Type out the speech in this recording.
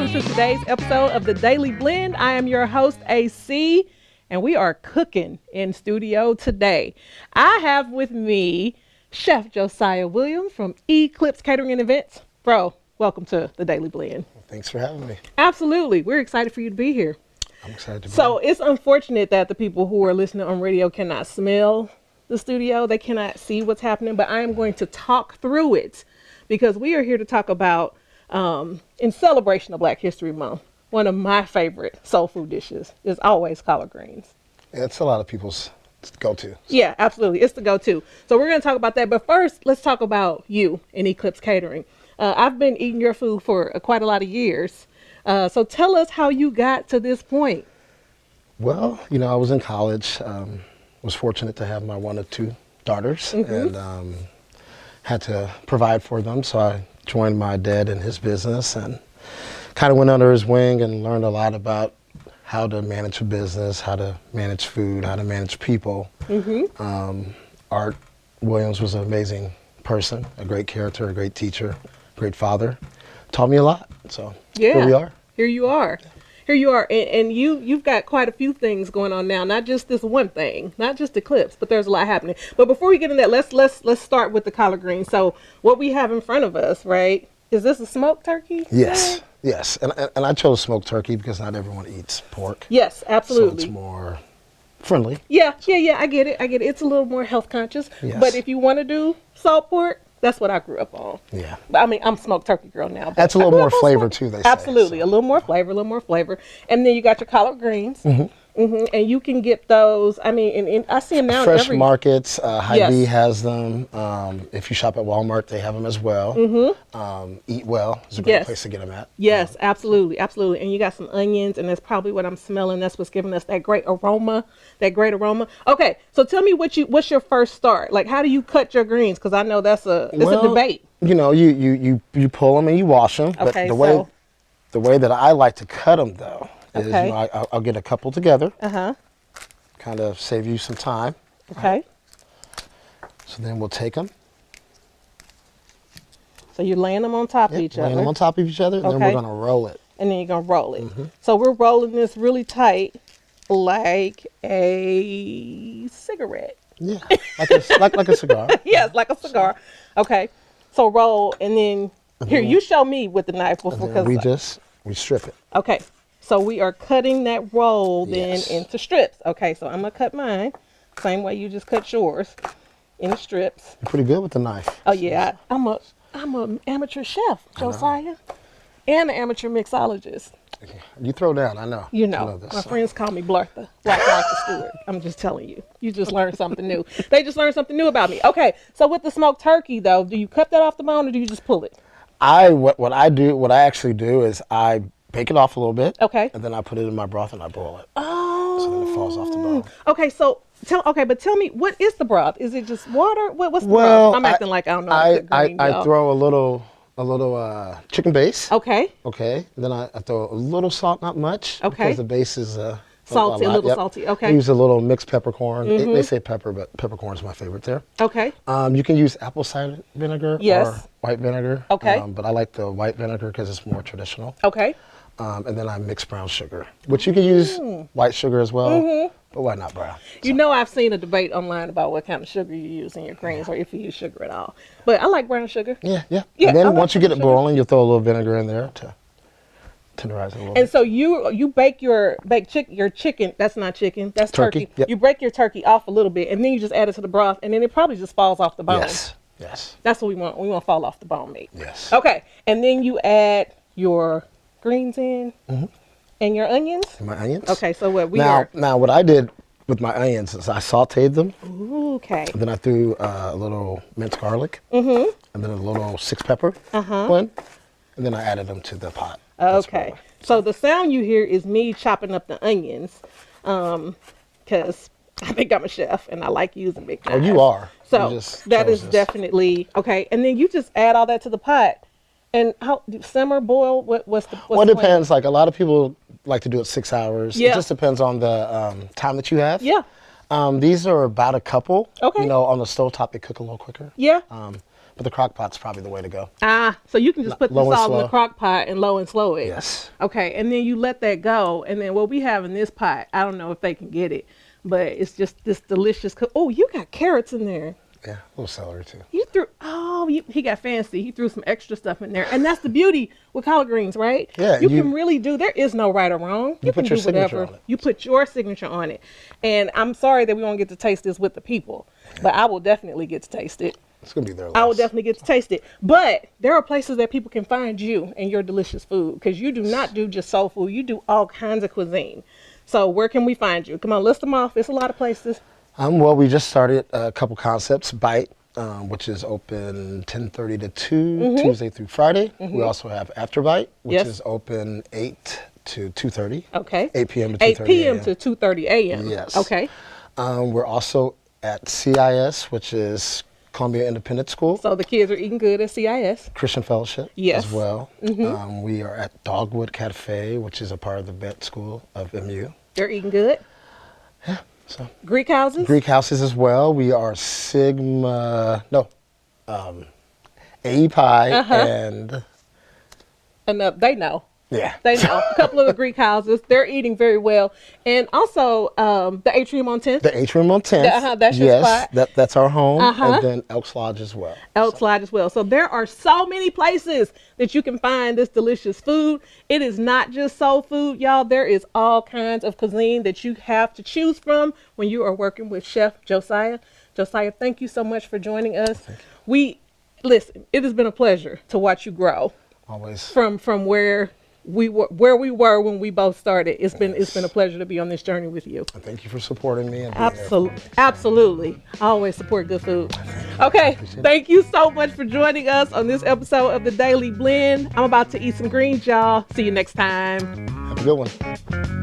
welcome to today's episode of The Daily Blend. I am your host, AC, and we are cooking in studio today. I have with me Chef Josiah Williams from Eclipse Catering and Events. Bro, welcome to The Daily Blend. Thanks for having me. Absolutely. We're excited for you to be here. I'm excited to be So here. it's unfortunate that the people who are listening on radio cannot smell the studio. They cannot see what's happening, but I am going to talk through it because we are here to talk about, in celebration of Black History Month, one of my favorite soul food dishes is always collard greens. Yeah, it's a lot of people's go-to. Yeah, absolutely. It's the go-to. So we're going to talk about that. But first, let's talk about you and Eclipse Catering. I've been eating your food for quite a lot of years. So tell us how you got to this point. Well, I was in college, was fortunate to have my one of two daughters, and had to provide for them. So I joined my dad in his business and kind of went under his wing and learned a lot about how to manage a business, how to manage food, how to manage people. Art Williams was an amazing person, a great character, a great teacher, great father. Taught me a lot. So here we are. Here you are. Here you are. And you've got quite a few things going on now, not just this one thing, not just Eclipse, but there's a lot happening. But before we get into that, let's start with the collard greens. So what we have in front of us, right? Is this a smoked turkey? Yes. Yes, and I chose smoked turkey because not everyone eats pork. Yes, absolutely. So it's more friendly. Yeah, I get it. It's a little more health conscious. Yes. But if you want to do salt pork, that's what I grew up on. Yeah. I mean, I'm smoked turkey girl now. That's a little more flavor too, they say. Absolutely, So. a little more flavor. And then you got your collard greens. And you can get those. I mean, and I see them now. Fresh markets. Hy-Vee Yes. has them. If you shop at Walmart, they have them as well. Eat Well is a great Yes. place to get them at. Yes, absolutely. And you got some onions, and that's probably what I'm smelling. That's what's giving us that great aroma. Okay, so tell me what's your first start? Like, how do you cut your greens? Because I know it's a debate. You pull them and you wash them. Okay, But the way that I like to cut them though is Okay. I'll get a couple together. Kind of save you some time. Okay. So then we'll take them. So you're laying them on top of each other. Laying them on top of each other, and then Okay. we're going to roll it. And then you're going to roll it. So we're rolling this really tight like a cigarette. Yeah, like a cigar. Yes, like a cigar. Okay. So roll, and then here, you show me with the knife before. And then we strip it. Okay. So we are cutting that roll then Yes. into strips. Okay, so I'm going to cut mine same way you just cut yours in strips. You're pretty good with the knife. Oh yeah, I'm a amateur chef, Josiah, and an amateur mixologist. You throw down, I know. You I know, this, my so. friends call me Blartha, Black Martha Stewart. I'm just telling you. You just learned something new. They just learned something new about me. Okay, so with the smoked turkey though, do you cut that off the bone or do you just pull it? What I actually do is I bake it off a little bit. Okay. And then I put it in my broth and I boil it. Oh. So then it falls off the bone. Okay, so tell me, what is the broth? Is it just water? What's the Well, broth? I'm acting like I don't know. how to cook green, I y'all. throw a little chicken base. Okay. Okay. Then I throw a little salt, not much. Okay. Because the base is Salty, a lot, little yep. salty. Okay. I use a little mixed peppercorn. They say pepper, but peppercorn is my favorite there. Okay. You can use apple cider vinegar Yes. or white vinegar. Okay. But I like the white vinegar because it's more traditional. Okay. And then I mix brown sugar, which you can use white sugar as well, but why not brown? You know, I've seen a debate online about what kind of sugar you use in your greens or if you use sugar at all. But I like brown sugar. Yeah. Yeah, And I then like once you get brown it sugar. boiling, you'll throw a little vinegar in there to tenderize it a little And bit. so you bake your chicken. That's not chicken. That's turkey. Yep. You break your turkey off a little bit, and then you just add it to the broth, and then it probably just falls off the bone. Yes. That's what we want. We want to fall off the bone meat. Yes. Okay. And then you add your greens in and your onions. And my onions. Okay. So what Now what I did with my onions is I sauteed them. Okay. And then I threw a little minced garlic. And then a little six pepper one. And then I added them to the pot. That's Okay. what So the sound you hear is me chopping up the onions, because I think I'm a chef and I like using big knives. Oh, you are. So You just that chose is this. definitely okay. And then you just add all that to the pot, and how simmer, boil? What's the Well, it depends. Like a lot of people like to do it 6 hours. Yeah. It just depends on the time that you have. Yeah. These are about a couple. Okay. On the stovetop they cook a little quicker. Yeah. but the crock pot's probably the way to go. So you can just put this Low and all in the slow. crock pot and low and slow it. Yes. Okay, and then you let that go, and then what we have in this pot, I don't know if they can get it, but it's just this delicious. Oh, you got carrots in there. Yeah, a little celery too. You threw, he got fancy. He threw some extra stuff in there. And that's the beauty with collard greens, right? Yeah, You can really do, there is no right or wrong. You can put your do signature whatever. on it. You put your signature on it. And I'm sorry that we won't get to taste this with the people, but I will definitely get to taste it. It's going to be their I will list. definitely get to taste it. But there are places that people can find you and your delicious food, because you do not do just soul food. You do all kinds of cuisine. So where can we find you? Come on, list them off. It's a lot of places. Well, we just started a couple concepts. Bite, which is open 10:30 to 2, Tuesday through Friday. We also have After Bite, which Yes. is open 8 to 2:30. Okay. 8 p.m. to 8 2:30 p.m. a.m. to 2:30 a.m. Yes. Okay. We're also at CIS, which is Columbia Independent School. So the kids are eating good at CIS. Christian Fellowship Yes. as well. We are at Dogwood Cafe, which is a part of the vet school of MU. They're eating good. So Greek houses. Greek houses as well. We are API and Enough. They know. yeah. They know. A couple of the Greek houses. They're eating very well. And also the Atrium on 10th. The Atrium on 10th. That's your yes, spot. that's our home. And then Elks Lodge as well. Elks Lodge as well. So there are so many places that you can find this delicious food. It is not just soul food, y'all. There is all kinds of cuisine that you have to choose from when you are working with Chef Josiah. Josiah, thank you so much for joining us. Listen, it has been a pleasure to watch you grow Always. from where we were when we both started. It's been a pleasure to be on this journey with you. And thank you for supporting me. And being there for me. Absolutely. I always support good food. Okay. Thank you so much for joining us on this episode of The Daily Blend. I'm about to eat some greens, y'all. See you next time. Have a good one.